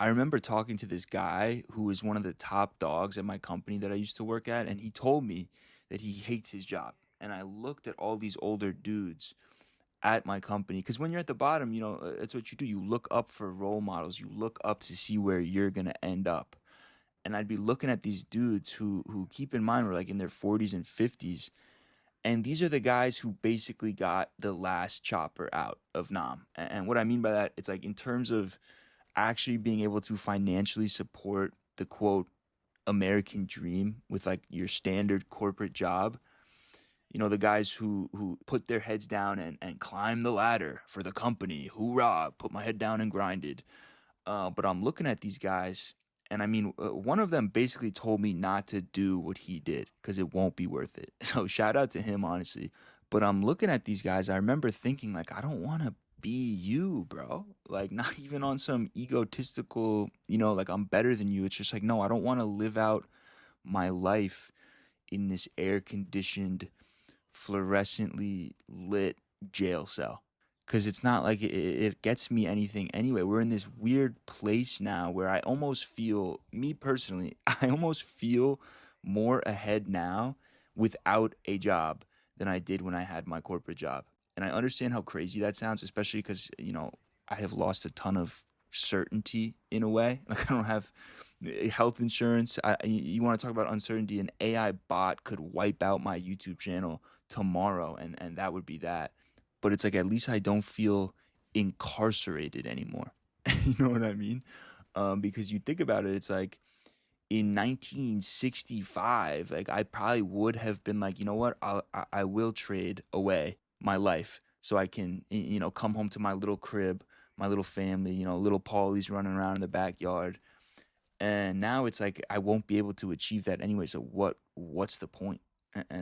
I remember talking to this guy who was one of the top dogs at my company that I used to work at, and he told me that he hates his job. And I looked at all these older dudes at my company because when you're at the bottom, it's what you do. You look up for role models. You look up to see where you're gonna end up. And I'd be looking at these dudes who keep in mind were like in their 40s and 50s, and these are the guys who basically got the last chopper out of Nam. And what I mean by that, it's like in terms of actually being able to financially support the quote American dream with like your standard corporate job. The guys who put their heads down and climb the ladder for the company. Hoorah, put my head down and grinded. But I'm looking at these guys, and I mean, one of them basically told me not to do what he did because it won't be worth it. So shout out to him, honestly. But I'm looking at these guys. I remember thinking, like, I don't want to be you, bro. Like, not even on some egotistical, like I'm better than you. It's just like, no, I don't want to live out my life in this air conditioned, fluorescently lit jail cell because it's not like it gets me anything anyway. We're in this weird place now where I almost feel, me personally, I almost feel more ahead now without a job than I did when I had my corporate job. And I understand how crazy that sounds, especially because, I have lost a ton of certainty in a way. Like I don't have health insurance. You want to talk about uncertainty? An AI bot could wipe out my YouTube channel tomorrow, and that would be that. But it's like at least I don't feel incarcerated anymore. You know what I mean? Because you think about it, it's like in 1965, like I probably would have been like, you know what, I will trade away my life so I can, come home to my little crib, my little family, little Pauly's running around in the backyard. And now it's like I won't be able to achieve that anyway. So what's the point? And